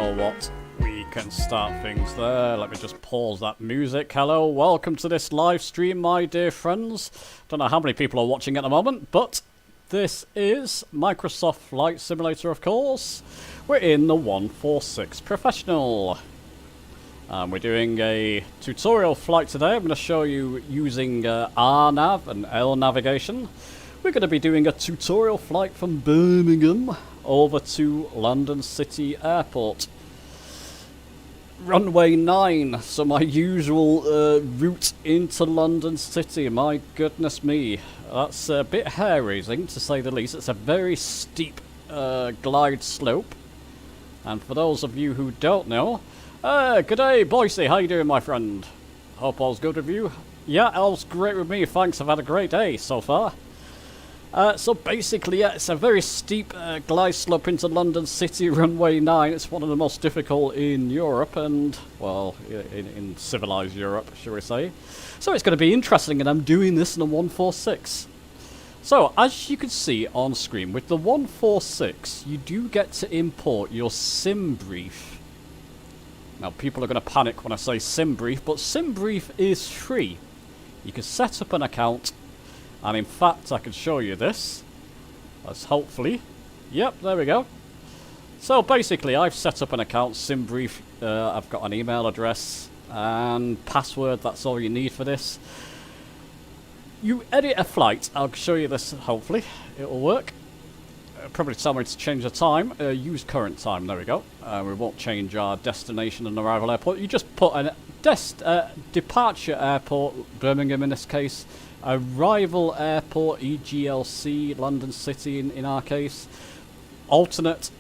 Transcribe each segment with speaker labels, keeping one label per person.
Speaker 1: know what? We can start things there. Let me just pause that music. Hello, welcome to this live stream, my dear friends. Don't know how many people are watching at the moment, but this is Microsoft Flight Simulator, of course. We're in the 146 Professional. We're doing a tutorial flight today. I'm going to show you using RNAV and L navigation. We're going to be doing a tutorial flight from Birmingham over to London City Airport. Runway 9, so my usual route into London City. My goodness me, that's a bit hair-raising to say the least. It's a very steep glide slope. And for those of you who don't know, good day, Boise. How you doing, my friend? Hope all's good with you. Yeah, all's great with me. Thanks. I've had a great day so far. So basically, yeah, it's a very steep glide slope into London City, runway 9. It's one of the most difficult in Europe and, well, in civilized Europe, shall we say. So it's going to be interesting, and I'm doing this in a 146. So, as you can see on screen, with the 146, you do get to import your sim brief. Now, people are going to panic when I say sim brief, but sim brief is free. You can set up an account. And in fact, I can show you this. Let's hopefully. Yep, there we go. So basically, I've set up an account, SimBrief. I've got an email address and password. That's all you need for this. You edit a flight. I'll show you this, hopefully. It will work. Probably tell me to change the time. Use current time. There we go. We won't change our destination and arrival airport. You just put an departure airport, Birmingham in this case. Arrival airport, EGLC, London City in our case. Alternative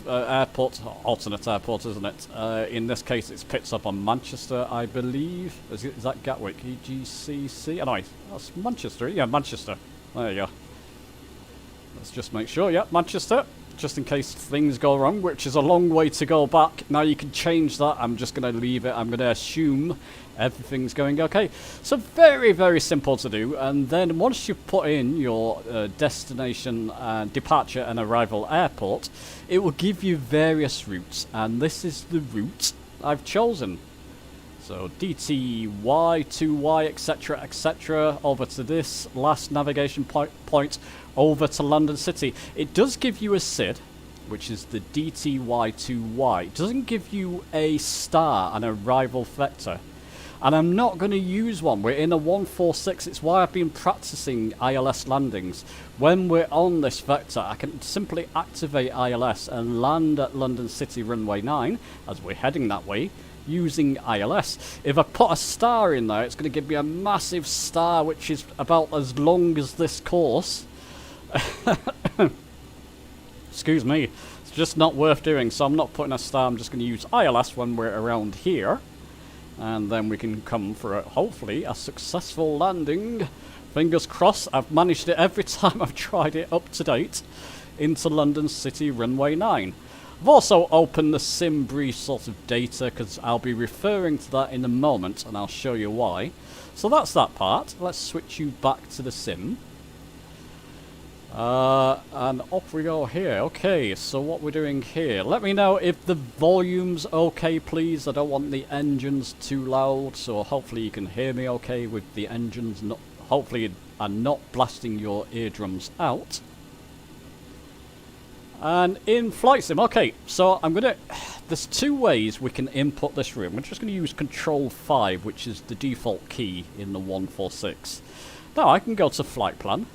Speaker 1: airport, alternate airport, isn't it? In this case, it's picks up on Manchester, I believe. Is that Gatwick? EGCC? Oh, no, that's Manchester. Yeah, Manchester. There you go. Let's just make sure. Yeah, Manchester. Just in case things go wrong, which is a long way to go back. Now you can change that. I'm just going to leave it. I'm going to assume everything's going okay. So very, very simple to do. And then once you put in your destination, departure and arrival airport, it will give you various routes. And this is the route I've chosen. So DTY, 2Y, etc., etc., over to this last navigation point, over to London City. It does give you a SID, which is the DTY2Y. It doesn't give you a star, an arrival vector. And I'm not going to use one. We're in a 146. It's why I've been practicing ILS landings. When we're on this vector, I can simply activate ILS and land at London City runway 9, as we're heading that way, using ILS. If I put a star in there, it's going to give me a massive star, which is about as long as this course. Excuse me. It's just not worth doing, so I'm not putting a star. I'm just going to use ILS when we're around here. And then we can come for, hopefully, a successful landing. Fingers crossed. I've managed it every time I've tried it up to date into London City runway 9. I've also opened the SimBrief sort of data because I'll be referring to that in a moment and I'll show you why. So that's that part. Let's switch you back to the sim. And off we go here. Okay, so what we're doing here. Let me know if the volume's okay, please. I don't want the engines too loud, so hopefully you can hear me okay with the engines. Hopefully I'm not blasting your eardrums out. And in Flight Sim, okay, so there's two ways we can input this room. We're just going to use Control 5, which is the default key in the 146. Now I can go to Flight Plan,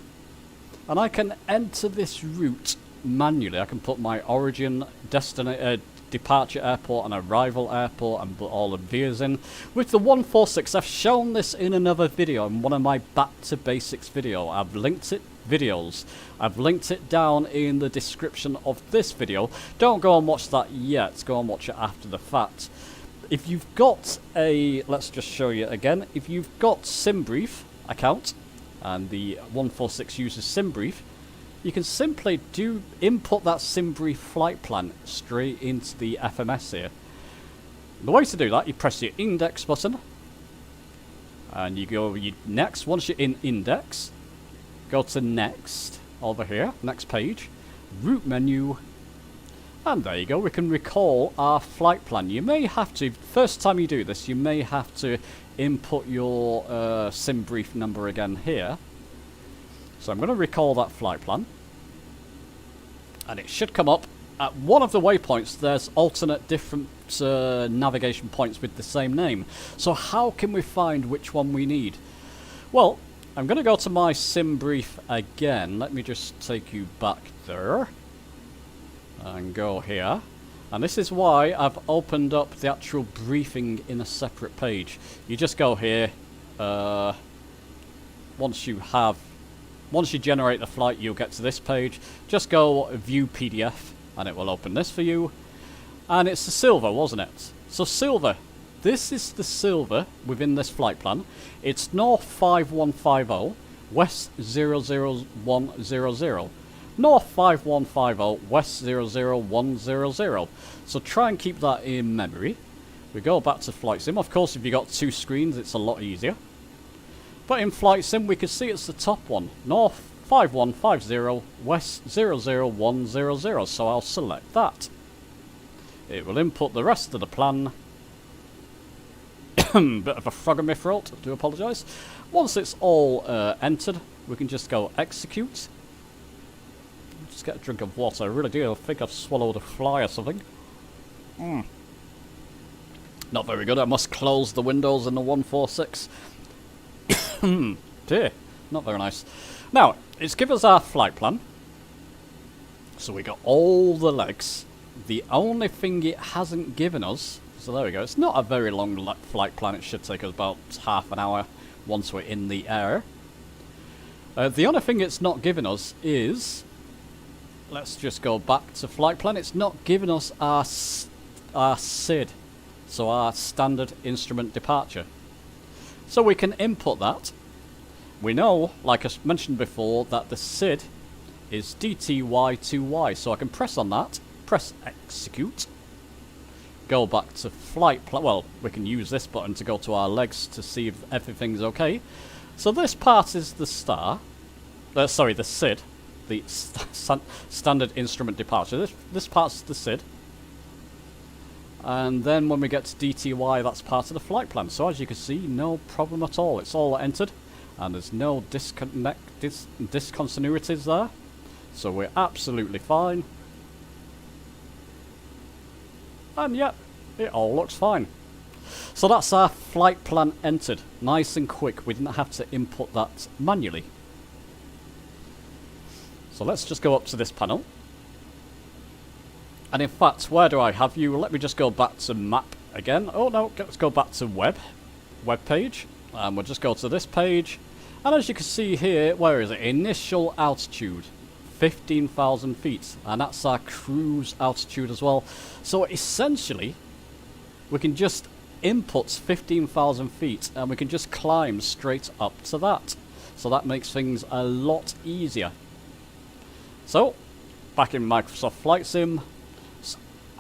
Speaker 1: and I can enter this route manually. I can put my origin, departure airport and arrival airport and put all the vias in. With the 146, I've shown this in another video, in one of my Back to Basics video. I've linked it down in the description of this video. Don't go and watch that yet, go and watch it after the fact. If you've got let's just show you again, if you've got SimBrief account, and the 146 uses SimBrief, you can simply input that SimBrief flight plan straight into the FMS here. The way to do that, you press your index button, and you go next. Once you're in index, go to next over here, next page, route menu, And there you go, we can recall our flight plan. You may have to, first time you do this, you may have to input your sim brief number again here. So I'm going to recall that flight plan. And it should come up. At one of the waypoints, there's alternate different navigation points with the same name. So how can we find which one we need? Well, I'm going to go to my sim brief again. Let me just take you back there. And go here. And this is why I've opened up the actual briefing in a separate page. You just go here. Once you generate the flight, you'll get to this page. Just go view PDF and it will open this for you. And it's the silver, wasn't it? So silver. This is the silver within this flight plan. It's North 5150, West 00100. North 5150, West 00100. So try and keep that in memory. We go back to Flight Sim. Of course, if you've got two screens, it's a lot easier. But in Flight Sim, we can see it's the top one. North 5150, West 00100. So I'll select that. It will input the rest of the plan. Bit of a frog in my throat, I do apologise. Once it's all entered, we can just go execute. Just get a drink of water. I really do. I think I've swallowed a fly or something. Not very good. I must close the windows in the 146. Dear. Not very nice. Now, it's given us our flight plan. So we got all the legs. The only thing it hasn't given us... So there we go. It's not a very long flight plan. It should take us about half an hour once we're in the air. The only thing it's not given us is... Let's just go back to flight plan. It's not given us our SID, so our standard instrument departure. So we can input that. We know, like I mentioned before, that the SID is DTY2Y, so I can press on that, press execute, go back to flight plan. Well, we can use this button to go to our legs to see if everything's okay. So this part is the the SID. The standard instrument departure. This part's the SID. And then when we get to DTY, that's part of the flight plan. So as you can see, no problem at all. It's all entered. And there's no discontinuities there. So we're absolutely fine. And yep, it all looks fine. So that's our flight plan entered. Nice and quick. We didn't have to input that manually. So let's just go up to this panel. And in fact, where do I have you? Let me just go back to map again. Oh no, let's go back to web page. And we'll just go to this page. And as you can see here, where is it? Initial altitude, 15,000 feet. And that's our cruise altitude as well. So essentially, we can just input 15,000 feet and we can just climb straight up to that. So that makes things a lot easier. So, back in Microsoft Flight Sim,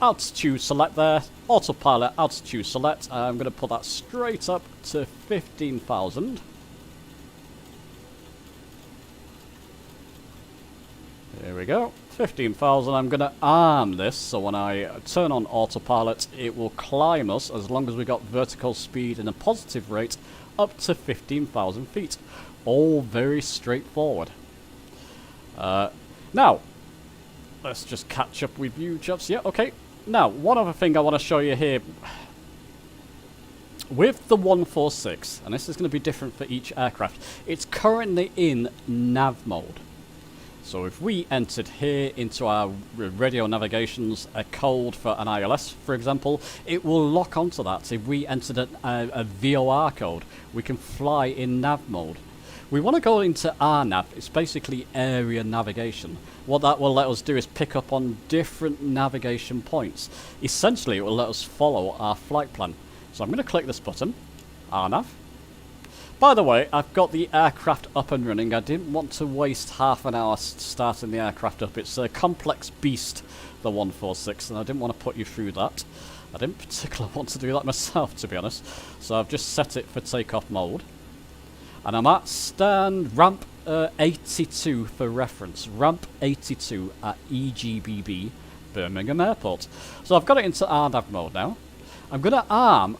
Speaker 1: altitude select there, autopilot altitude select. I'm going to put that straight up to 15,000. There we go, 15,000. I'm going to arm this, so when I turn on autopilot, it will climb us, as long as we got vertical speed and a positive rate, up to 15,000 feet. All very straightforward. Now, let's just catch up with you, chaps. Yeah, okay. Now, one other thing I want to show you here. With the 146, and this is going to be different for each aircraft, it's currently in nav mode. So if we entered here into our radio navigations a code for an ILS, for example, it will lock onto that. If we entered a VOR code, we can fly in nav mode. We want to go into RNAV. It's basically area navigation. What that will let us do is pick up on different navigation points. Essentially, it will let us follow our flight plan. So I'm going to click this button, RNAV. By the way, I've got the aircraft up and running. I didn't want to waste half an hour starting the aircraft up. It's a complex beast, the 146, and I didn't want to put you through that. I didn't particularly want to do that myself, to be honest. So I've just set it for takeoff mode. And I'm at stand ramp 82 for reference. Ramp 82 at EGBB, Birmingham Airport. So I've got it into RNAV mode now. I'm going to arm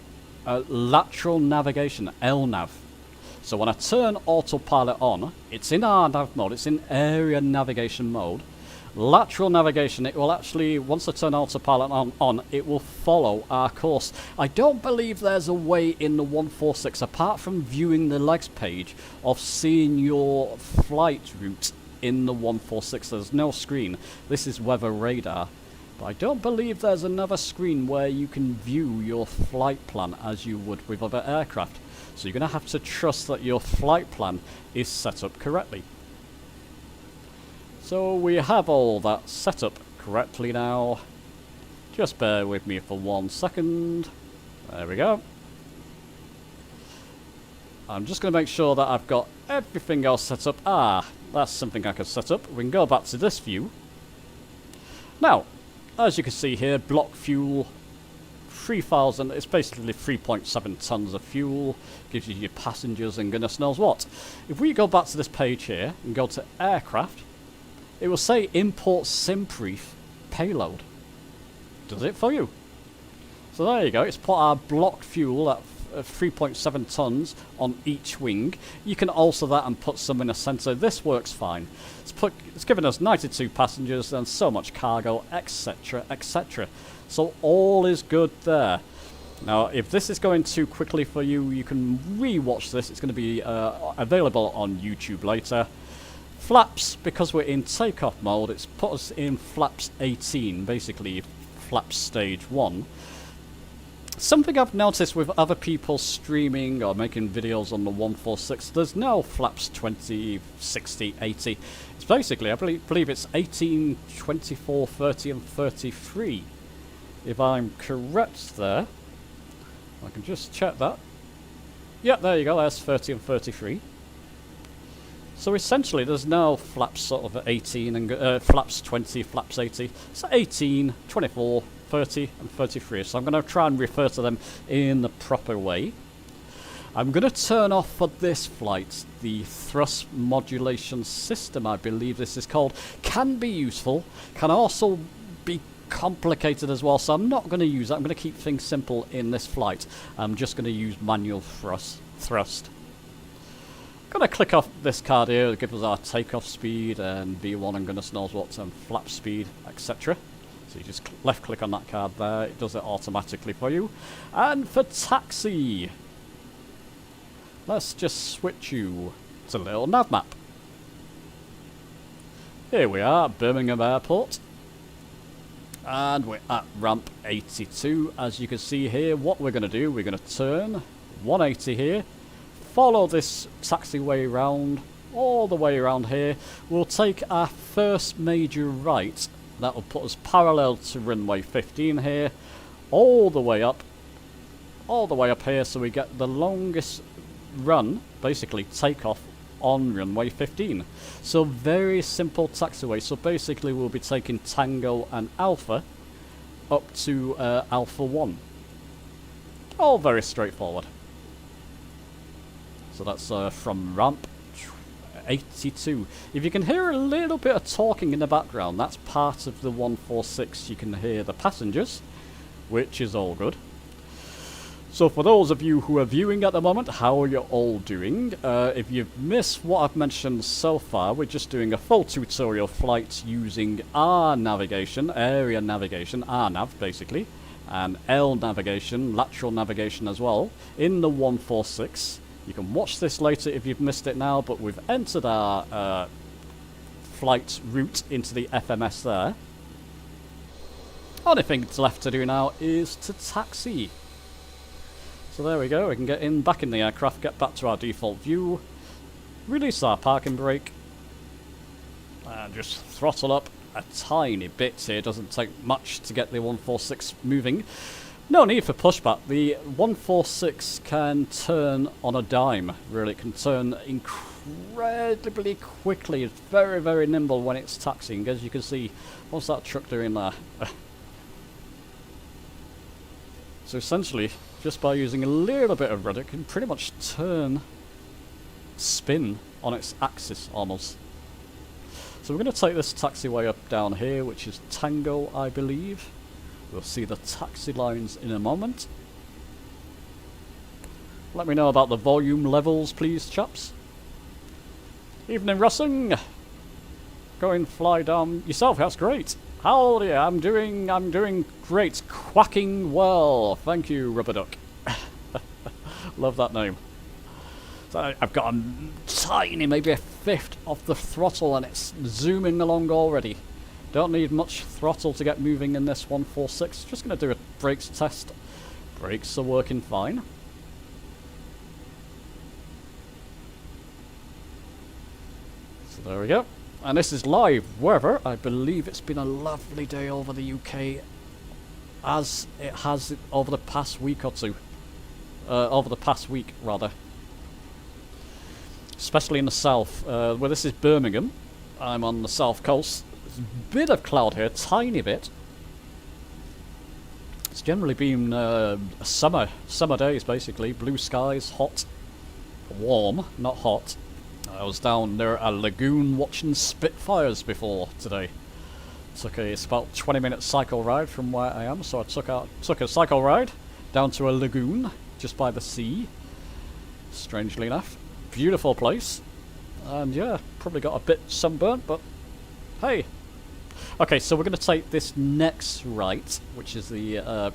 Speaker 1: lateral navigation, LNAV. So when I turn autopilot on, it's in RNAV mode, it's in area navigation mode. Lateral navigation, it will actually, once I turn autopilot on, it will follow our course. I don't believe there's a way in the 146, apart from viewing the legs page, of seeing your flight route in the 146. There's no screen. This is weather radar. But I don't believe there's another screen where you can view your flight plan as you would with other aircraft. So you're going to have to trust that your flight plan is set up correctly. So we have all that set up correctly now. Just bear with me for 1 second. There we go. I'm just going to make sure that I've got everything else set up. Ah, that's something I can set up. We can go back to this view. Now, as you can see here, block fuel, 3,000, it's basically 3.7 tons of fuel, gives you your passengers and goodness knows what. If we go back to this page here and go to aircraft, it will say import SimPrief payload. Does it for you? So there you go, it's put our block fuel at 3.7 tons on each wing. You can alter that and put some in the centre. This works fine. It's given us 92 passengers and so much cargo, etc, etc. So all is good there. Now if this is going too quickly for you, you can re-watch this. It's going to be available on YouTube later. Flaps, because we're in takeoff mode, it's put us in flaps 18, basically flaps stage 1. Something I've noticed with other people streaming or making videos on the 146, there's no flaps 20, 60, 80. It's basically, I believe it's 18, 24, 30 and 33. If I'm correct there. I can just check that. Yeah, there you go, there's 30 and 33. So essentially there's no flaps sort of 18 and flaps 20, flaps 80. It's 18, 24, 30 and 33. So I'm going to try and refer to them in the proper way. I'm going to turn off for this flight the thrust modulation system, I believe this is called. Can be useful, can also be complicated as well, so I'm not going to use that. I'm going to keep things simple in this flight. I'm just going to use manual thrust. Going to click off this card here, it gives us our takeoff speed and V1 and goodness knows what, and flap speed, etc. So you just left click on that card there, it does it automatically for you. And for taxi, let's just switch you to the little nav map. Here we are, Birmingham Airport. And we're at ramp 82. As you can see here, what we're going to do, we're going to turn 180 here. Follow this taxiway round, all the way around here. We'll take our first major right. That will put us parallel to runway 15 here, all the way up here, so we get the longest run, basically takeoff on runway 15. So very simple taxiway. So basically we'll be taking Tango and Alpha up to Alpha 1. All very straightforward. So that's from ramp 82. If you can hear a little bit of talking in the background, that's part of the 146. You can hear the passengers, which is all good. So for those of you who are viewing at the moment, how are you all doing? If you've missed what I've mentioned so far, we're just doing a full tutorial flight using R navigation, area navigation, RNAV basically, and L navigation, lateral navigation as well, in the 146. You can watch this later if you've missed it now, but we've entered our flight route into the FMS there. Only thing that's left to do now is to taxi. So there we go, we can get in, back in the aircraft, get back to our default view, release our parking brake, and just throttle up a tiny bit here. Doesn't take much to get the 146 moving. No need for pushback. The 146 can turn on a dime, really. It can turn incredibly quickly. It's very, very nimble when it's taxiing. As you can see, what's that truck doing there? So essentially, just by using a little bit of rudder, it can pretty much spin on its axis almost. So we're going to take this taxiway up down here, which is Tango, I believe. We'll see the taxi lines in a moment. Let me know about the volume levels, please, chaps. Evening, Russing. Go and fly down yourself. That's great. Howdy, I'm doing great. Quacking well. Thank you, Rubber Duck. Love that name. So I've got a tiny, maybe a fifth of the throttle, and it's zooming along already. Don't need much throttle to get moving in this 146. Just going to do a brakes test. Brakes are working fine. So there we go. And this is live weather. I believe it's been a lovely day over the UK, as it has over the past week or two. Over the past week, rather. Especially in the south. Well, this is Birmingham. I'm on the south coast. There's a bit of cloud here, tiny bit. It's generally been summer days, basically. Blue skies, hot, warm, not hot. I was down near a lagoon watching Spitfires before today. It's about 20-minute cycle ride from where I am, so I took a cycle ride down to a lagoon just by the sea. Strangely enough, beautiful place, and yeah, probably got a bit sunburnt, but hey. Okay, so we're going to take this next right, which is the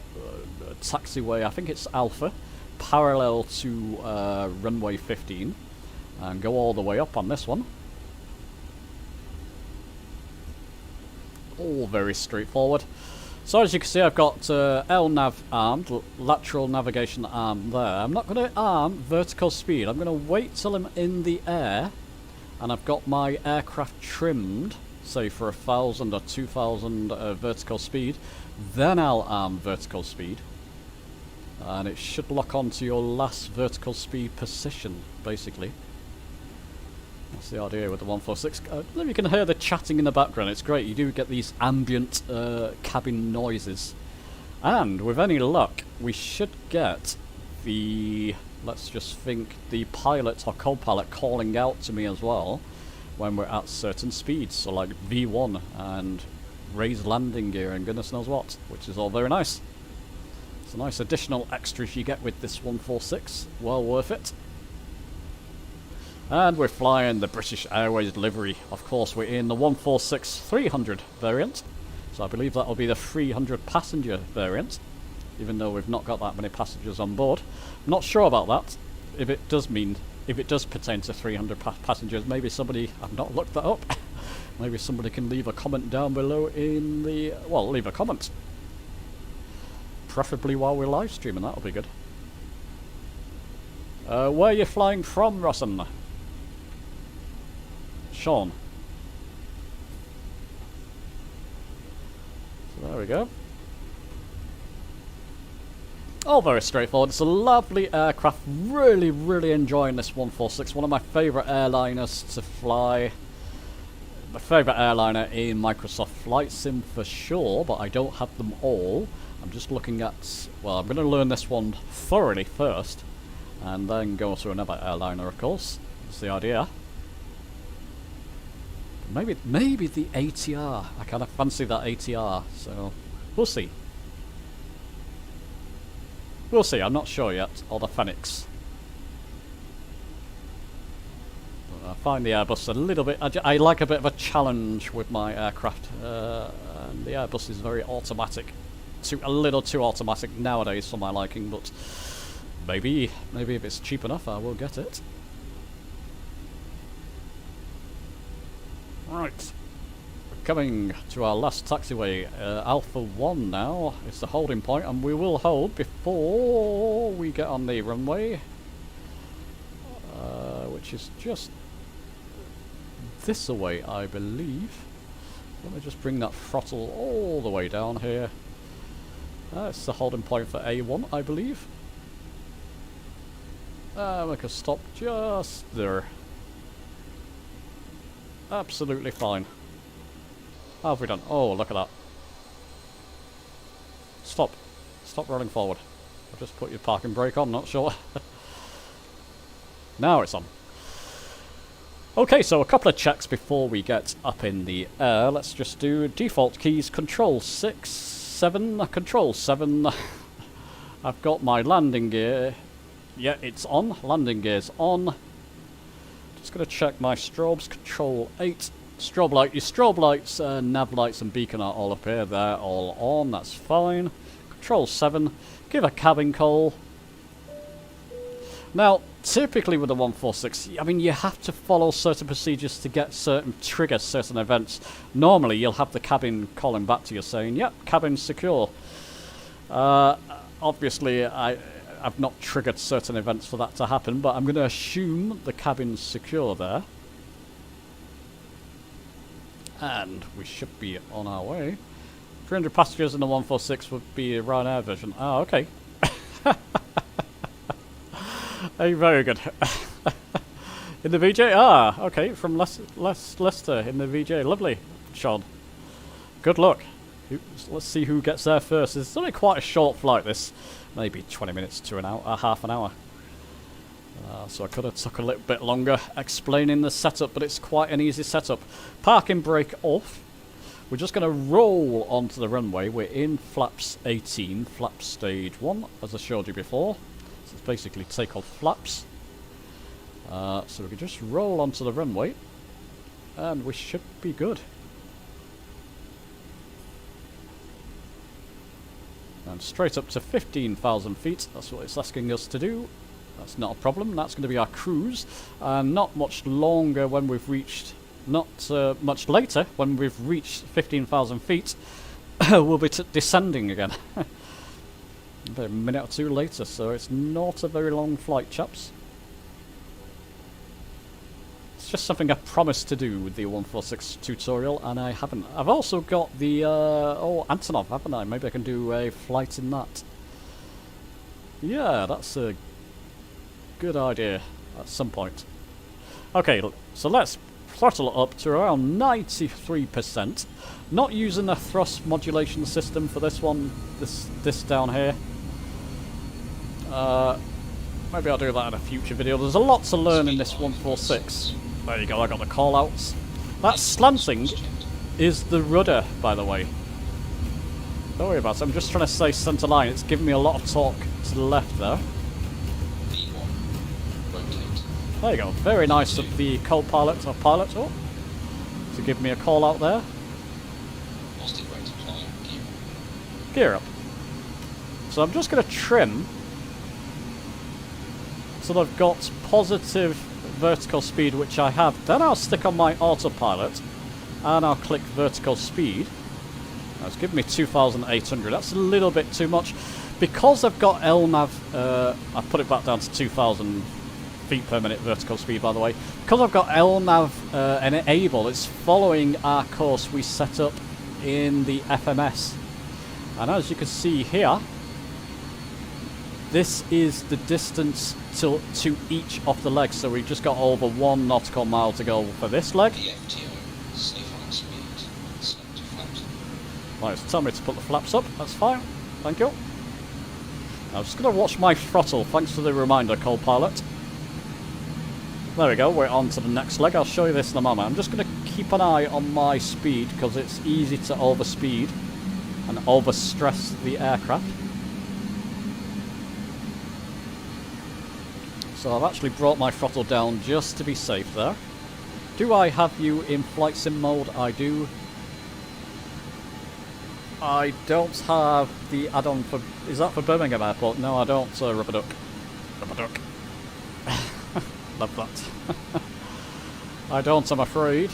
Speaker 1: taxiway. I think it's Alpha, parallel to runway 15. And go all the way up on this one. All very straightforward. So as you can see, I've got LNAV armed, lateral navigation armed there. I'm not going to arm vertical speed. I'm going to wait till I'm in the air, and I've got my aircraft trimmed, say for 1,000 or 2,000 vertical speed. Then I'll arm vertical speed, and it should lock onto your last vertical speed position, basically. That's the idea with the 146. You can hear the chatting in the background. It's great. You do get these ambient cabin noises. And with any luck, we should get the, let's just think, the pilot or co-pilot calling out to me as well when we're at certain speeds. So like V1 and raised landing gear and goodness knows what, which is all very nice. It's a nice additional extras you get with this 146. Well worth it. And we're flying the British Airways livery. Of course, we're in the 146-300 variant. So I believe that will be the 300 passenger variant, even though we've not got that many passengers on board. I'm not sure about that. If it does pertain to 300 passengers, maybe somebody, I've not looked that up. Maybe somebody can leave a comment down below in the, well, leave a comment. Preferably while we're live streaming, that'll be good. Where are you flying from, Rosson? Sean. So there we go. All very straightforward. It's a lovely aircraft. Really, really enjoying this 146. One of my favourite airliners to fly. My favourite airliner in Microsoft Flight Sim for sure, but I don't have them all. I'm just looking at, well, I'm going to learn this one thoroughly first, and then go to another airliner, of course. That's the idea. Maybe the ATR. I kind of fancy that ATR, so we'll see. We'll see, I'm not sure yet. Or the Phoenix. But I find the Airbus a little bit... I like a bit of a challenge with my aircraft. And the Airbus is very automatic. A little too automatic nowadays for my liking, but maybe if it's cheap enough, I will get it. Right, we're coming to our last taxiway, Alpha 1 now. It's the holding point, and we will hold before we get on the runway, which is just this away, I believe. Let me just bring that throttle all the way down here. It's the holding point for A1, I believe. Make a stop just there. Absolutely fine. How have we done? Oh, look at that. Stop. Stop rolling forward. I'll just put your parking brake on, not sure. Now it's on. Okay, so a couple of checks before we get up in the air. Let's just do default keys, control 6, 7, control 7. I've got my landing gear. Yeah, it's on. Landing gear's on. Just going to check my strobes, control 8. Strobe light, your strobe lights, nav lights and beacon are all up here. They're all on, that's fine. Control 7. Give a cabin call. Now, typically with the 146, I mean, you have to follow certain procedures to get trigger certain events. Normally, you'll have the cabin calling back to you saying, yep, cabin's secure. Obviously, I've not triggered certain events for that to happen, but I'm going to assume the cabin's secure there. And we should be on our way. 300 passengers in the 146 would be a Ryanair version. Oh, okay. Hey, very good. In the VJ? Ah, okay, from Leicester in the VJ. Lovely, Sean. Good luck. Let's see who gets there first. It's only quite a short flight, this. Maybe 20 minutes to an hour, half an hour. So I could have took a little bit longer explaining the setup, but it's quite an easy setup. Parking brake off. We're just going to roll onto the runway. We're in flaps 18, flaps stage 1, as I showed you before. So it's basically take off flaps. So we can just roll onto the runway, and we should be good. And straight up to 15,000 feet, that's what it's asking us to do. That's not a problem, that's going to be our cruise. Not much longer when we've reached, not much later when we've reached 15,000 feet, we'll be descending again. About a minute or two later, so it's not a very long flight, chaps. It's just something I promised to do with the 146 tutorial, and I haven't. I've also got the, Antonov, haven't I? Maybe I can do a flight in that. Yeah, that's a good idea at some point. Okay, so let's throttle up to around 93%. Not using a thrust modulation system for this one, this down here. Maybe I'll do that in a future video. There's a lot to learn in this 146. There you go, I got the call-outs. That slanting is the rudder, by the way. Don't worry about it, I'm just trying to stay centre line. It's giving me a lot of torque to the left there. There you go, very nice of the co-pilot or pilot to give me a call out there. Gear up. So I'm just going to trim so I've got positive vertical speed, which I have. Then I'll stick on my autopilot and I'll click vertical speed. That's giving me 2,800. That's a little bit too much. Because I've got LNAV, I've put it back down to 2,000 feet per minute vertical speed, by the way. Because I've got LNAV enabled, it's following our course we set up in the FMS. And as you can see here, this is the distance to each of the legs. So we've just got over 1 nautical mile to go for this leg. Right, it's telling me to put the flaps up. That's fine. Thank you. I'm just going to watch my throttle. Thanks for the reminder, co-pilot. There we go, we're on to the next leg. I'll show you this in a moment. I'm just going to keep an eye on my speed because it's easy to overspeed and overstress the aircraft. So I've actually brought my throttle down just to be safe there. Do I have you in flight sim mode? I do. I don't have the add-on for... Is that for Birmingham Airport? No, I don't, Rubber Duck. Rubber Duck. Love that. I don't, I'm afraid.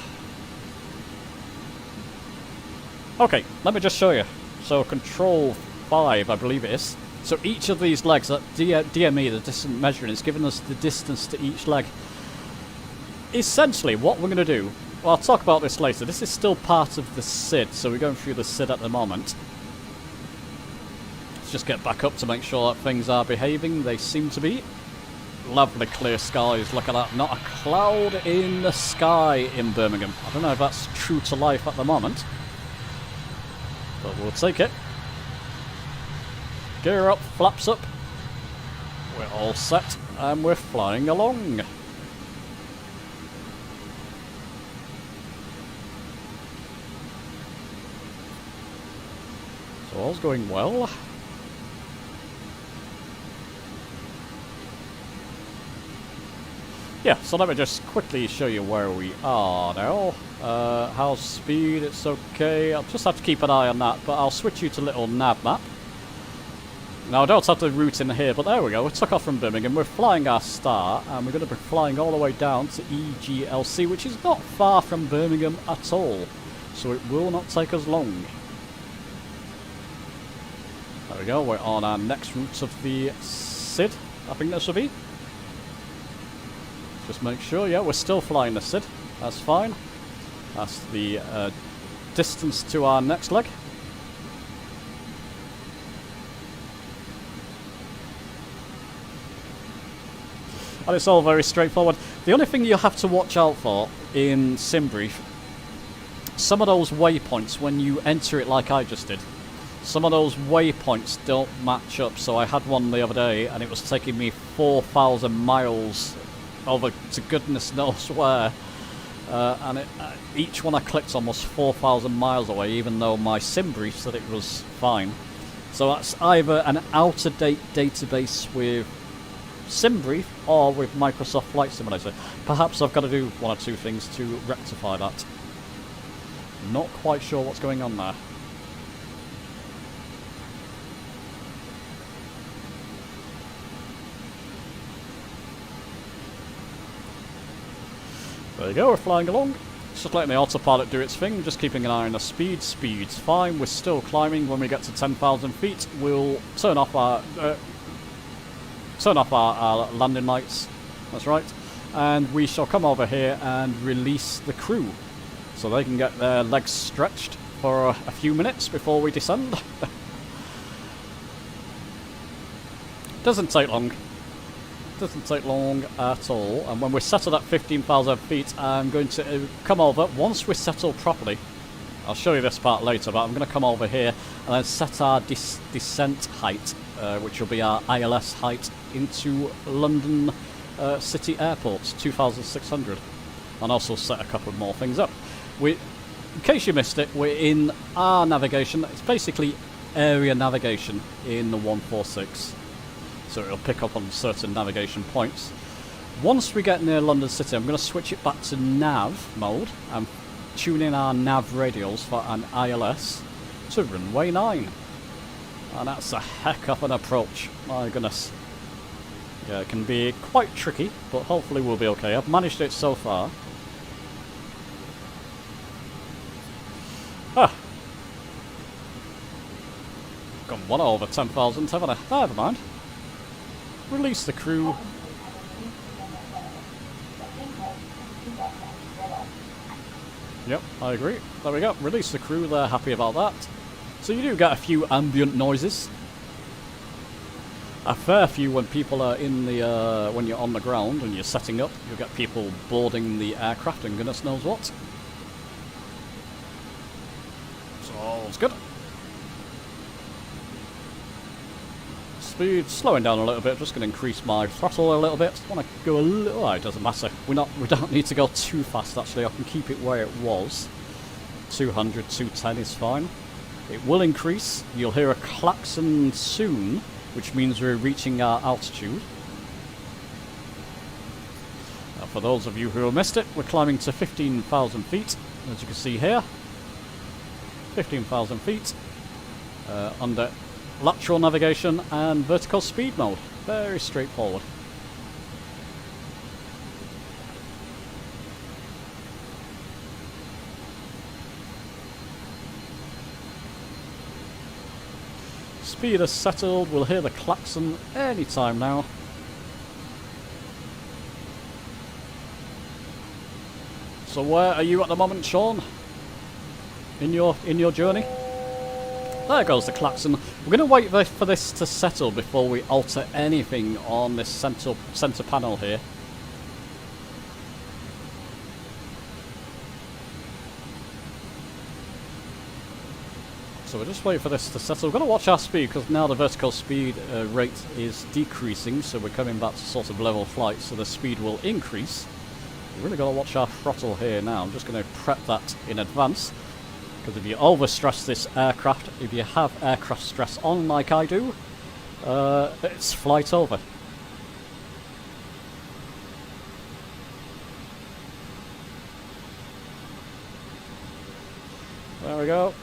Speaker 1: Okay, let me just show you. So control 5, I believe it is. So each of these legs, that DME, the distance measuring, is giving us the distance to each leg. Essentially, what we're going to do, well, I'll talk about this later. This is still part of the SID, so we're going through the SID at the moment. Let's just get back up to make sure that things are behaving. They seem to be. Lovely clear skies, look at that. Not a cloud in the sky in Birmingham. I don't know if that's true to life at the moment, but we'll take it. Gear up, flaps up. We're all set and we're flying along. So all's going well. Yeah, so let me just quickly show you where we are now. House speed, it's okay. I'll just have to keep an eye on that, but I'll switch you to little nav map. Now I don't have the route in here, but there we go. We took off from Birmingham. We're flying our star, and we're going to be flying all the way down to EGLC, which is not far from Birmingham at all. So it will not take us long. There we go. We're on our next route of the SID, I think this will be. Just make sure, yeah, we're still flying the SID. That's fine. That's the distance to our next leg. And it's all very straightforward. The only thing you have to watch out for in SimBrief, some of those waypoints, when you enter it like I just did, some of those waypoints don't match up. So I had one the other day and it was taking me 4,000 miles over to goodness knows where, and each one I clicked on was 4,000 miles away, even though my SimBrief said it was fine. So that's either an out-of-date database with SimBrief or with Microsoft Flight Simulator. Perhaps I've got to do one or two things to rectify that. Not quite sure what's going on there. There you go, we're flying along. Just letting the autopilot do its thing, just keeping an eye on the speed. Speed's fine, we're still climbing. When we get to 10,000 feet, we'll turn off our landing lights. That's right. And we shall come over here and release the crew, so they can get their legs stretched for a few minutes before we descend. Doesn't take long. Doesn't take long at all. And when we're settled at 15,000 feet, I'm going to come over. Once we're settled properly, I'll show you this part later, but I'm going to come over here and then set our descent height, which will be our ILS height, into London City Airport, 2,600. And also set a couple more things up. In case you missed it, we're in our navigation. It's basically area navigation in the 146. So it'll pick up on certain navigation points. Once we get near London City, I'm going to switch it back to nav mode and tune in our nav radials for an ILS to runway 9. And that's a heck of an approach. My goodness. Yeah, it can be quite tricky, but hopefully we'll be okay. I've managed it so far. Gone one over 10,000, haven't I? Never mind. Release the crew. Yep, I agree. There we go. Release the crew. They're happy about that. So you do get a few ambient noises. A fair few when people are in the when you're on the ground and you're setting up. You'll get people boarding the aircraft and goodness knows what. So all's good. Speed slowing down a little bit. Just going to increase my throttle a little bit. I want to go a little. Oh, it doesn't matter. We don't need to go too fast. Actually, I can keep it where it was. 200, 210 is fine. It will increase. You'll hear a klaxon soon, which means we're reaching our altitude. Now, for those of you who have missed it, we're climbing to 15,000 feet, as you can see here. 15,000 feet under lateral navigation and vertical speed mode. Very straightforward. Speed is settled. We'll hear the klaxon any time now. So where are you at the moment, Sean? In your journey? There goes the klaxon. We're going to wait for this to settle before we alter anything on this center panel here. So we'll just wait for this to settle. We're going to watch our speed because now the vertical speed rate is decreasing, so we're coming back to sort of level flight, so the speed will increase. We're really going to watch our throttle here now. I'm just going to prep that in advance. Because if you overstress this aircraft, if you have aircraft stress on like I do, it's flight over. There we go.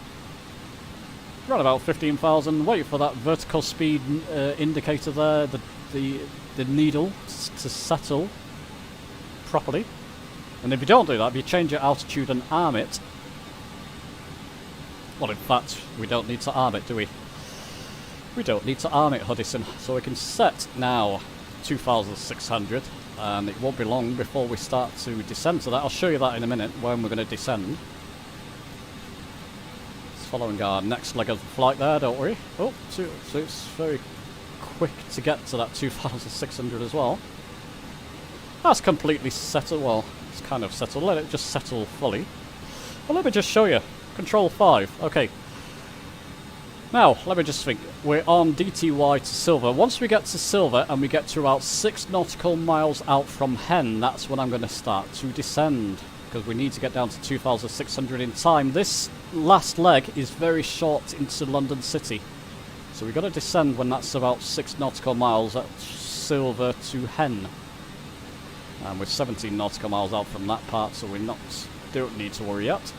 Speaker 1: Around about 15,000. Wait for that vertical speed indicator there, the needle to settle properly. And if you don't do that, if you change your altitude and arm it, well, in fact, we don't need to arm it, do we? We don't need to arm it, Hudson. So we can set now 2,600, and it won't be long before we start to descend to that. I'll show you that in a minute when we're going to descend. Following our next leg of the flight there, don't worry. Oh, so it's very quick to get to that 2,600 as well. That's completely settled. Well, it's kind of settled. Let it just settle fully. Well, let me just show you. Control 5. Okay. Now, let me just think. We're on DTY to Silver. Once we get to Silver and we get to about 6 nautical miles out from Hen, that's when I'm going to start to descend. Because we need to get down to 2,600 in time. This last leg is very short into London City. So we've got to descend when that's about 6 nautical miles at Silver to Hen. And we're 17 nautical miles out from that part, so we don't need to worry yet.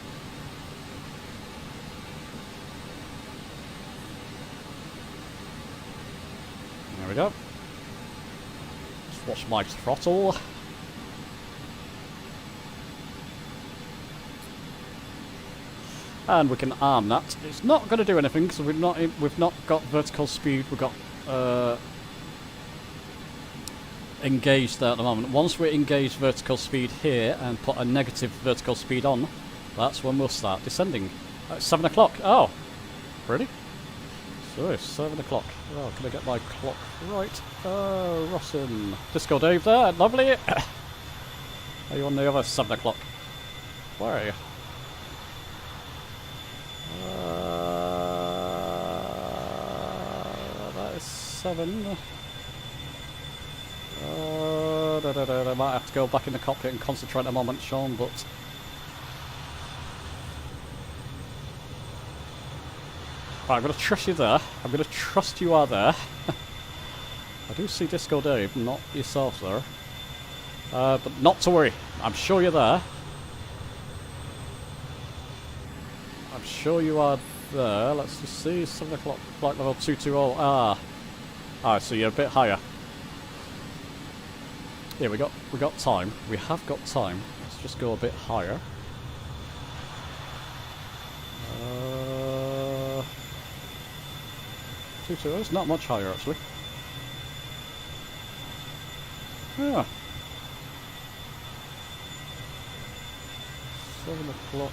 Speaker 1: There we go. Just watch my throttle. And we can arm that. It's not going to do anything because we've not got vertical speed. We've got engaged there at the moment. Once we engage vertical speed here and put a negative vertical speed on, that's when we'll start descending. At 7 o'clock. Oh, really? So 7 o'clock. Oh, can I get my clock right? Oh, Rossin. Disco Dave there. Lovely. Are you on the other 7 o'clock? Where are you? That is 7. I might have to go back in the cockpit and concentrate a moment, Sean, but... Right, I'm going to trust you there. I'm going to trust you are there. I do see Disco Dave, not yourself there. But not to worry. I'm sure you're there. I'm sure you are there. Let's just see. 7 o'clock, flight level 220. Ah, so you're a bit higher. Yeah, we got time. We have got time. Let's just go a bit higher. 220 is not much higher actually. Yeah. 7 o'clock.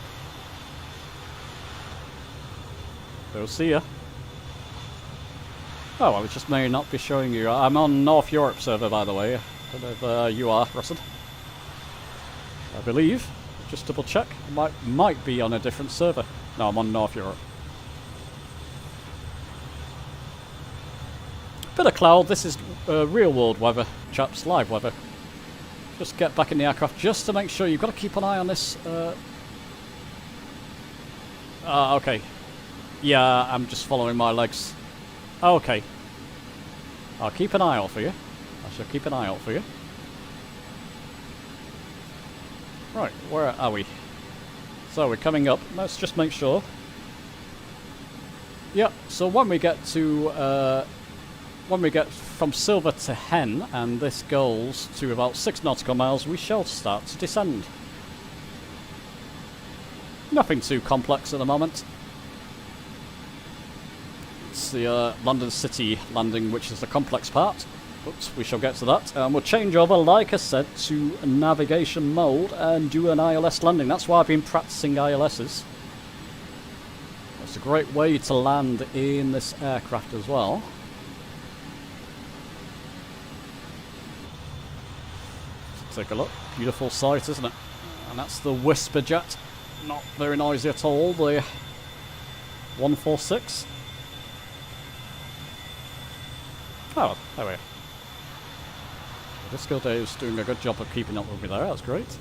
Speaker 1: We'll see ya. Oh, well, it just may not be showing you. I'm on North Europe server, by the way. I don't know if you are, Russell. I believe. Just double check. Might be on a different server. No, I'm on North Europe. Bit of cloud. This is real world weather, chaps. Live weather. Just get back in the aircraft just to make sure. You've got to keep an eye on this. Okay. Yeah, I'm just following my legs. Okay. I'll keep an eye out for you. I shall keep an eye out for you. Right, where are we? So we're coming up. Let's just make sure. Yep, so when we get to... when we get from Silver to Hen, and this goes to about 6 nautical miles, we shall start to descend. Nothing too complex at the moment. It's the London City landing which is the complex part, but we shall get to that. And we'll change over, like I said, to navigation mode and do an ILS landing. That's why I've been practicing ILSs. It's a great way to land in this aircraft as well. Take a look. Beautiful sight, isn't it? And that's the Whisper Jet. Not very noisy at all, the 146. Oh, there we are. Disco Dave's doing a good job of keeping up with me there, that's great.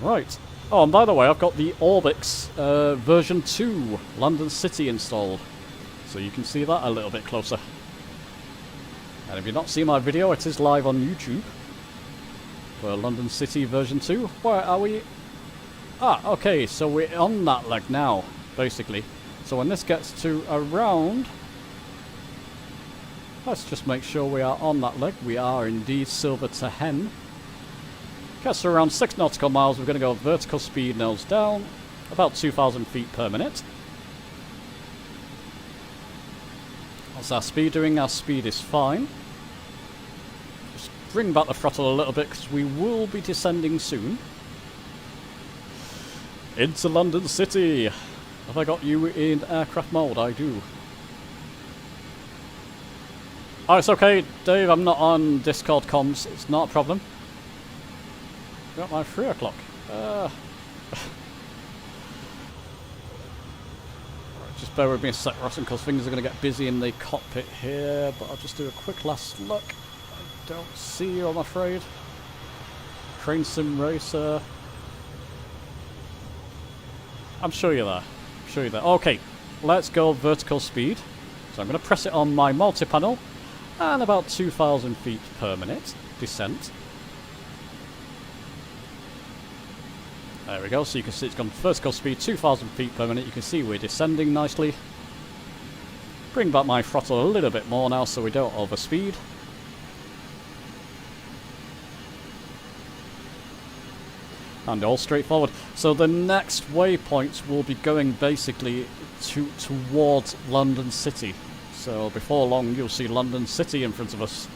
Speaker 1: Right, Oh, and by the way, I've got the Orbix version 2 London City installed. So you can see that a little bit closer. And if you've not seen my video, it is live on YouTube. For London City version 2. Where are we? Ah, okay, so we're on that leg now, basically. So when this gets to around... Let's just make sure we are on that leg. We are indeed silver to hen. Gets to around 6 nautical miles. We're going to go vertical speed nose down. About 2,000 feet per minute. What's our speed doing? Our speed is fine. Just bring back the throttle a little bit because we will be descending soon. Into London City. Have I got you in aircraft mode? I do. Oh, it's okay, Dave. I'm not on Discord comms. It's not a problem. Got my 3 o'clock. Just bear with me a sec, Rotten, because things are going to get busy in the cockpit here. But I'll just do a quick last look. I don't see you, I'm afraid. Train Sim Racer. I'm sure you're there. I'm sure you're there. Okay, let's go vertical speed. So I'm going to press it on my multi-panel. And about 2,000 feet per minute descent. There we go, so you can see it's gone vertical speed, 2,000 feet per minute. You can see we're descending nicely. Bring back my throttle a little bit more now so we don't overspeed. And all straightforward. So the next waypoints will be going basically towards London City. So before long you'll see London City in front of us.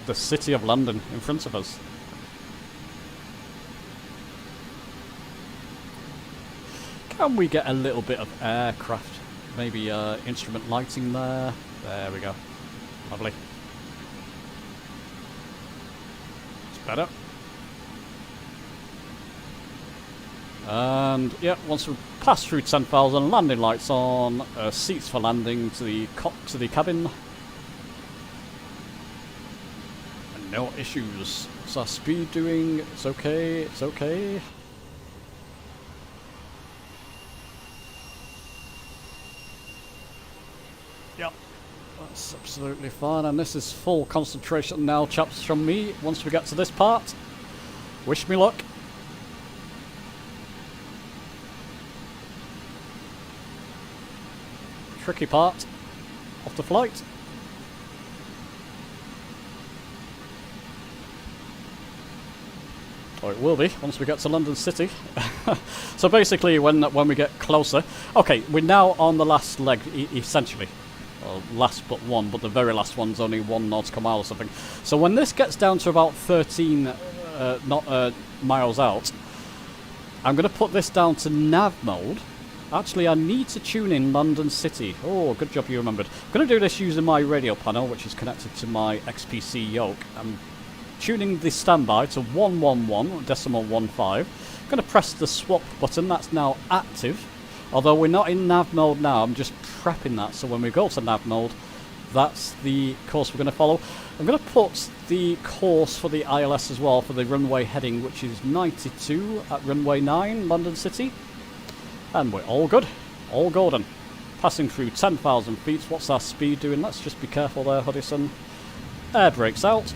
Speaker 1: The City of London in front of us. Can we get a little bit of aircraft? Maybe instrument lighting there. There we go. Lovely. It's better. And yeah, once we pass through 10,000, landing lights on, seats for landing to the cabin. And no issues. What's our speed doing? It's okay. It's okay. Yep, that's absolutely fine, and this is full concentration now, chaps, from me. Once we get to this part, wish me luck. Tricky part of the flight. Or it will be once we get to London City. So basically, when we get closer, okay, we're now on the last leg, essentially. Well, last but one, but the very last one's only 1 nautical mile or something. So when this gets down to about 13 miles out, I'm going to put this down to nav mode. Actually, I need to tune in London City. Oh, good job you remembered. I'm going to do this using my radio panel, which is connected to my XPC yoke. I'm tuning the standby to 111.15. I'm going to press the swap button. That's now active. Although we're not in nav mode now, I'm just prepping that. So when we go to nav mode, that's the course we're going to follow. I'm going to put the course for the ILS as well for the runway heading, which is 92 at runway 9, London City. And we're all good. All golden. Passing through 10,000 feet. What's our speed doing? Let's just be careful there, Hudson. Air brakes out.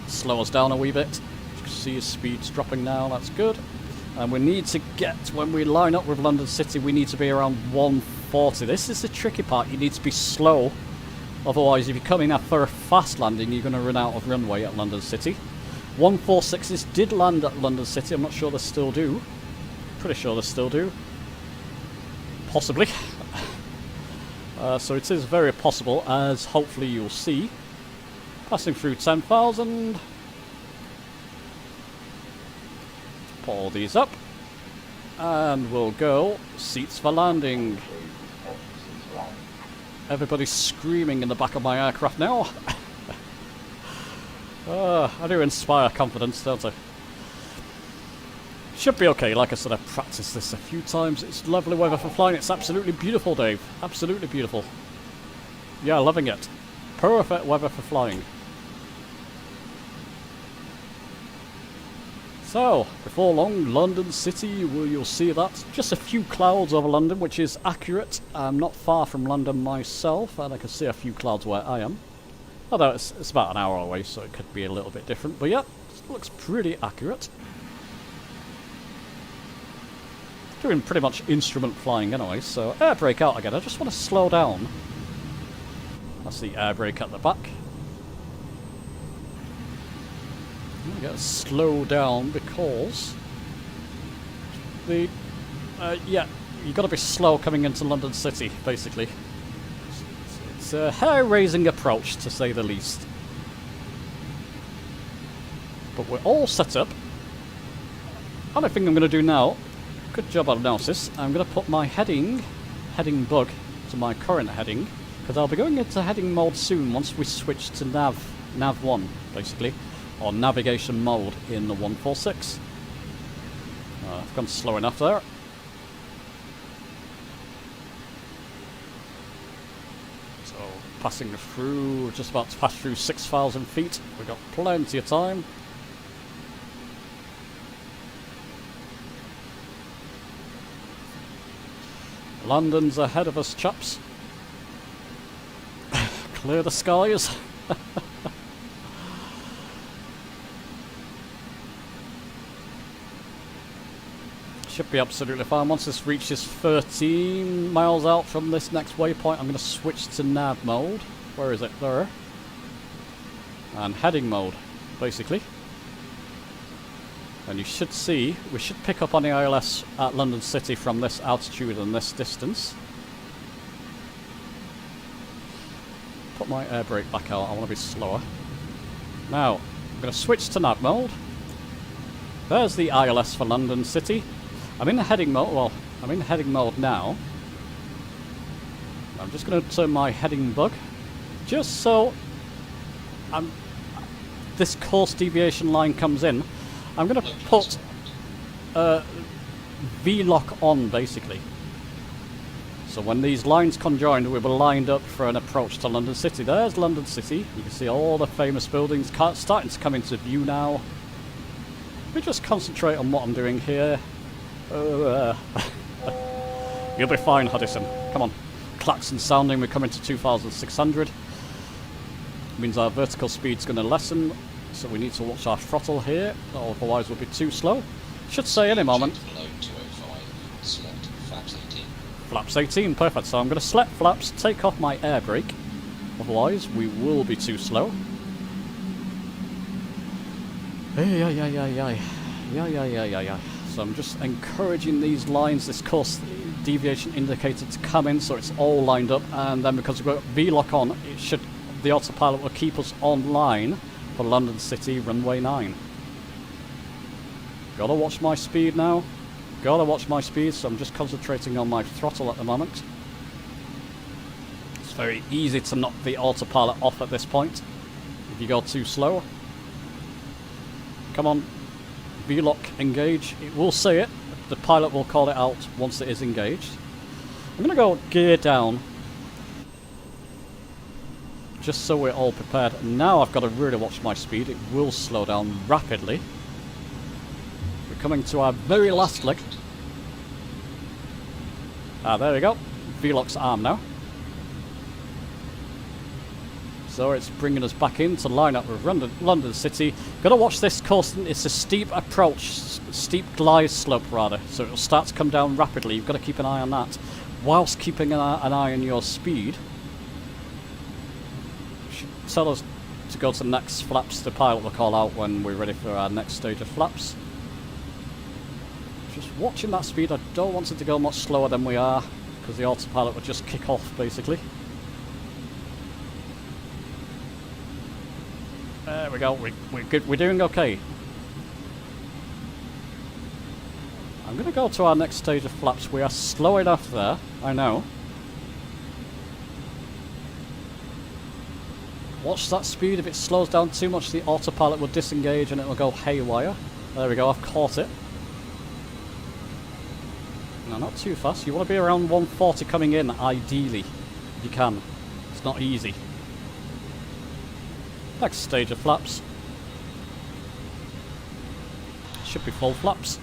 Speaker 1: Slow us down a wee bit. You can see his speed's dropping now. That's good. And we need to get, when we line up with London City, we need to be around 140. This is the tricky part. You need to be slow. Otherwise, if you're coming up for a fast landing, you're going to run out of runway at London City. 146s did land at London City. I'm not sure they still do. Pretty sure they still do. Possibly. So it is very possible, as hopefully you'll see. Passing through 10,000. Put all these up. And we'll go seats for landing. Everybody's screaming in the back of my aircraft now. I do inspire confidence, don't I? Should be okay. Like I said, I've practiced this a few times. It's lovely weather for flying. It's absolutely beautiful, Dave. Absolutely beautiful. Yeah, loving it. Perfect weather for flying. So, before long, London City, well, you'll see that. Just a few clouds over London, which is accurate. I'm not far from London myself, and I can see a few clouds where I am. Although it's about an hour away, so it could be a little bit different. But yeah, it looks pretty accurate. Doing pretty much instrument flying anyway, so air brake out again. I just want to slow down. That's the air brake at the back. I'm going to slow down because the yeah, you've got to be slow coming into London City, basically. It's a hair-raising approach, to say the least. But we're all set up. Only thing I'm going to do now, good job on analysis, I'm going to put my heading bug to my current heading, because I'll be going into heading mode soon once we switch to nav 1, basically. Or navigation mode in the 146. I've gone slow enough there. So, passing through, just about to pass through 6,000 feet. We've got plenty of time. London's ahead of us, chaps. Clear the skies. Should be absolutely fine. Once this reaches 13 miles out from this next waypoint, I'm going to switch to nav mode. Where is it? There. And heading mode, basically. And you should see, we should pick up on the ILS at London City from this altitude and this distance. Put my air brake back out, I want to be slower. Now, I'm going to switch to nav mode. There's the ILS for London City. I'm in the heading mode, well, I'm in heading mode now. I'm just going to turn my heading bug, just so this course deviation line comes in. I'm going to put V-lock on, basically. So when these lines conjoin, we were lined up for an approach to London City. There's London City. You can see all the famous buildings starting to come into view now. Let me just concentrate on what I'm doing here. You'll be fine, Huddison. Come on. Klaxon sounding, we're coming to 2,600. Means our vertical speed's going to lessen, so we need to watch our throttle here, otherwise we'll be too slow. Should say any moment. Flaps 18, perfect. So I'm going to select flaps, take off my air brake, otherwise we will be too slow. Yeah. So I'm just encouraging these lines, this course deviation indicator to come in so it's all lined up, and then because we've got V-lock on, the autopilot will keep us online for London City runway 9. Gotta watch my speed now. Gotta watch my speed, so I'm just concentrating on my throttle at the moment. It's very easy to knock the autopilot off at this point if you go too slow. Come on. V-lock engage. It will say it. The pilot will call it out once it is engaged. I'm going to go gear down, just so we're all prepared. Now I've got to really watch my speed. It will slow down rapidly. We're coming to our very last leg. There we go. V-lock's arm now. So it's bringing us back in to line up with London City. Gotta watch this course. It's a steep approach, steep glide slope rather. So it'll start to come down rapidly. You've got to keep an eye on that, whilst keeping an eye on your speed. Should tell us to go to the next flaps. The pilot will call out when we're ready for our next stage of flaps. Just watching that speed. I don't want it to go much slower than we are, because the autopilot will just kick off basically. There we go, we're good, we're doing okay. I'm going to go to our next stage of flaps. We are slow enough there, I know. Watch that speed. If it slows down too much, the autopilot will disengage and it will go haywire. There we go, I've caught it. No, not too fast. You want to be around 140 coming in, ideally, if you can. It's not easy. Next stage of flaps. Should be full flaps.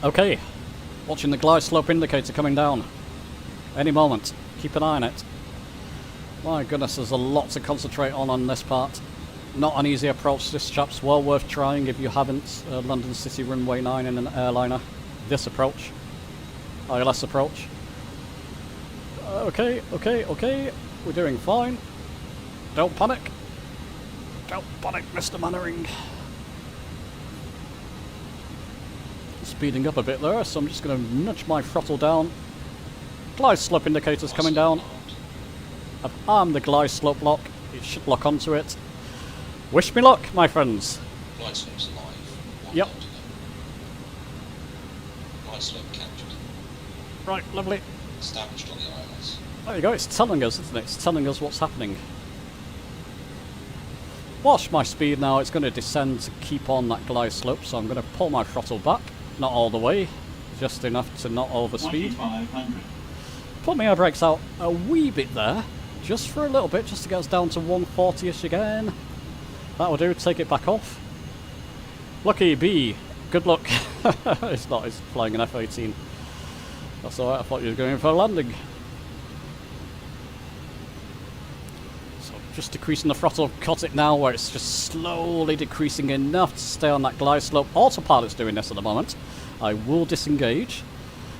Speaker 1: Okay, watching the glide slope indicator coming down. Any moment. Keep an eye on it. My goodness, there's a lot to concentrate on this part. Not an easy approach, this chap's well worth trying if you haven't. London City Runway 9 in an airliner. This approach. ILS approach. Okay. We're doing fine. Don't panic. Don't panic, Mr. Mannering. Speeding up a bit there, so I'm just going to nudge my throttle down. Glide slope indicator's coming down. I've armed the glide slope lock. It should lock onto it. Wish me luck, my friends.
Speaker 2: Glide slope's alive.
Speaker 1: Yep.
Speaker 2: Glide slope captured.
Speaker 1: Right, lovely.
Speaker 2: Established on the ILS.
Speaker 1: There you go, it's telling us, isn't it? It's telling us what's happening. Watch my speed now, it's going to descend to keep on that glide slope, so I'm going to pull my throttle back. Not all the way, just enough to not overspeed. Put my air brakes out a wee bit there, just for a little bit, just to get us down to 140-ish again. That'll do, take it back off. Lucky B, good luck. It's not, it's flying an F-18. That's alright, I thought you were going for a landing. So just decreasing the throttle, cut it now where it's just slowly decreasing enough to stay on that glide slope. Autopilot's doing this at the moment. I will disengage.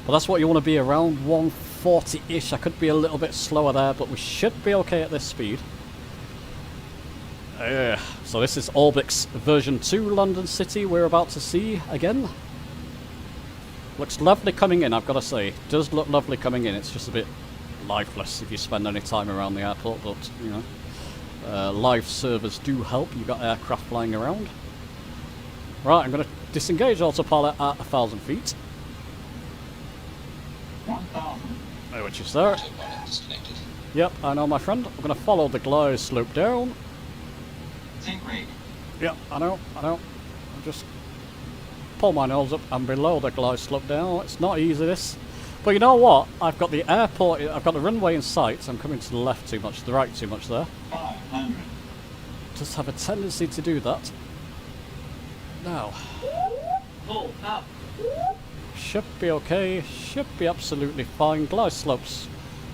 Speaker 1: But that's what you want to be, around 140-ish. I could be a little bit slower there, but we should be okay at this speed. So this is Orbix version 2 London City we're about to see again. Looks lovely coming in, I've got to say. Does look lovely coming in. It's just a bit lifeless if you spend any time around the airport, but, you know, live servers do help. You've got aircraft flying around. Right, I'm going to disengage autopilot at 1,000 feet.
Speaker 3: 1,000.
Speaker 1: Which is there.
Speaker 2: Disconnected.
Speaker 1: Yep, I know, my friend. I'm going to follow the glide slope down.
Speaker 3: Sync rate.
Speaker 1: Yep, I know. I'll just pull my nose up and below the glide slope down. It's not easy, this. But you know what? I've got the airport, I've got the runway in sight. I'm coming to the left too much, to the right too much there.
Speaker 3: 500.
Speaker 1: Just have a tendency to do that. Now.
Speaker 3: Pull up.
Speaker 1: Should be okay. Should be absolutely fine. Glide slopes.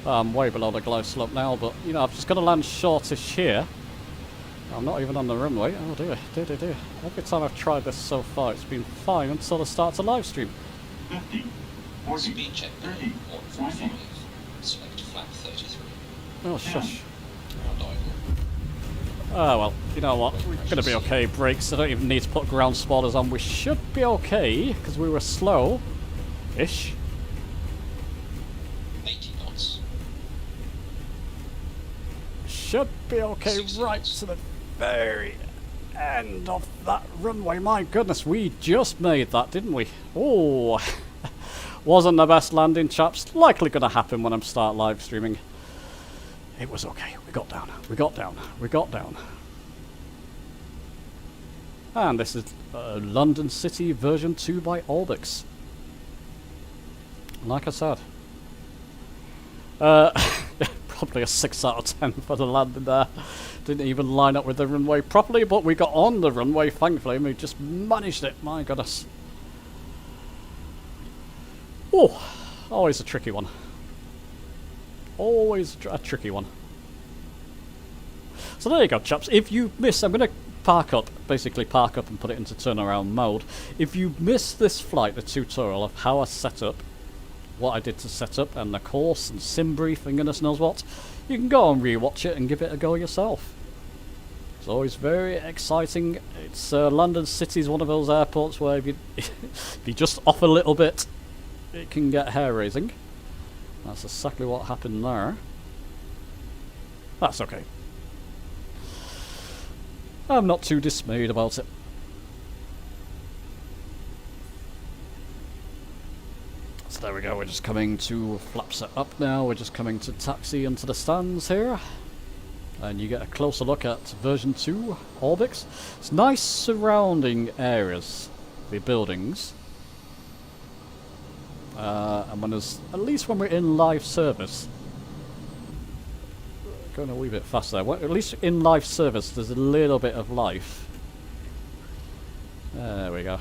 Speaker 1: I'm way below the glide slope now, but, you know, I've just got to land shortish here. I'm not even on the runway. Oh dear. Every time I've tried this so far, it's been fine until the start of Livestream.
Speaker 3: 50. 40.
Speaker 2: Speed check.
Speaker 3: 30.
Speaker 2: 145. Select flap 33.
Speaker 1: Oh, shush.
Speaker 2: Ground idle.
Speaker 1: Oh well, you know what? We're going to be okay. Brakes. I don't even need to put ground spoilers on. We should be okay, because we were slow-ish.
Speaker 2: 80 knots.
Speaker 1: Should be okay right to the very end of that runway. My goodness, we just made that, didn't we? Oh, wasn't the best landing, chaps. Likely going to happen when I start live streaming. It was okay. We got down. And this is London City version 2 by Orbix. Like I said, probably a 6 out of 10 for the landing there. Didn't even line up with the runway properly, but we got on the runway, thankfully, and we just managed it. My goodness. Oh, always a tricky one. Always a tricky one. So there you go, chaps. If you miss, I'm going to basically park up and put it into turnaround mode. If you miss this flight, the tutorial of how I set up, what I did to set up, and the course, and sim brief, and goodness knows what, you can go and rewatch it and give it a go yourself. It's always very exciting. It's London City is one of those airports where if you just off a little bit, it can get hair-raising. That's exactly what happened there. That's okay. I'm not too dismayed about it. So there we go, we're just coming to flaps it up now. We're just coming to taxi into the stands here. And you get a closer look at version 2 Orbix. It's nice surrounding areas, the buildings. And when there's, at least when we're in live service, going a wee bit faster. Well, at least in live service, there's a little bit of life. There we go.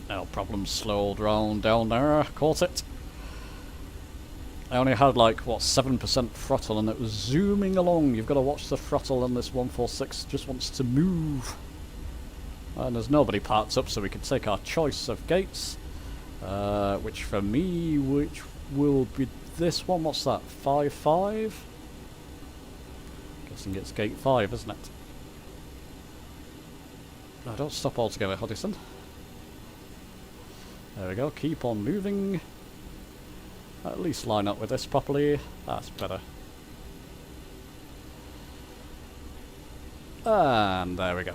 Speaker 1: No problem, slowed round down there. Caught it. I only had like, what, 7% throttle and it was zooming along. You've got to watch the throttle on this 146. Just wants to move. And there's nobody parked up, so we can take our choice of gates. Which for me, which will be this one. What's that? 5-5? Guessing it's gate 5, isn't it? No, don't stop altogether, Huddison. There we go, keep on moving. At least line up with this properly. That's better. And there we go.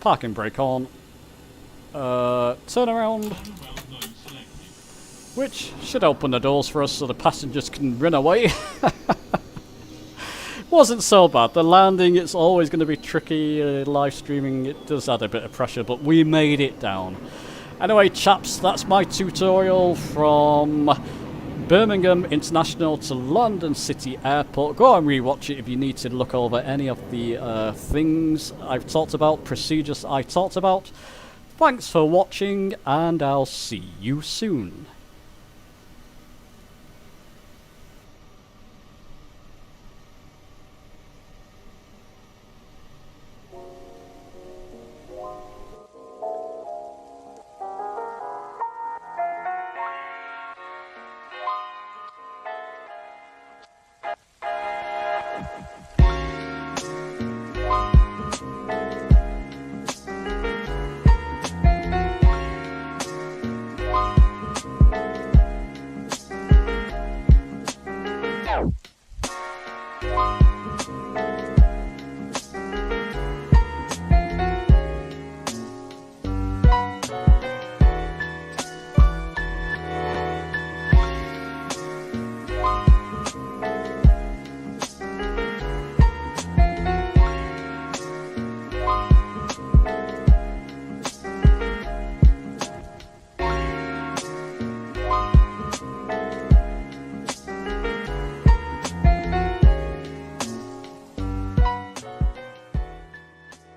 Speaker 1: Parking brake on. Turn around. Which should open the doors for us so the passengers can run away. Wasn't so bad. The landing, it's always going to be tricky. Live streaming, it does add a bit of pressure, but we made it down. Anyway, chaps, that's my tutorial from Birmingham International to London City Airport. Go and rewatch it if you need to look over any of the things I've talked about, procedures I talked about. Thanks for watching, and I'll see you soon.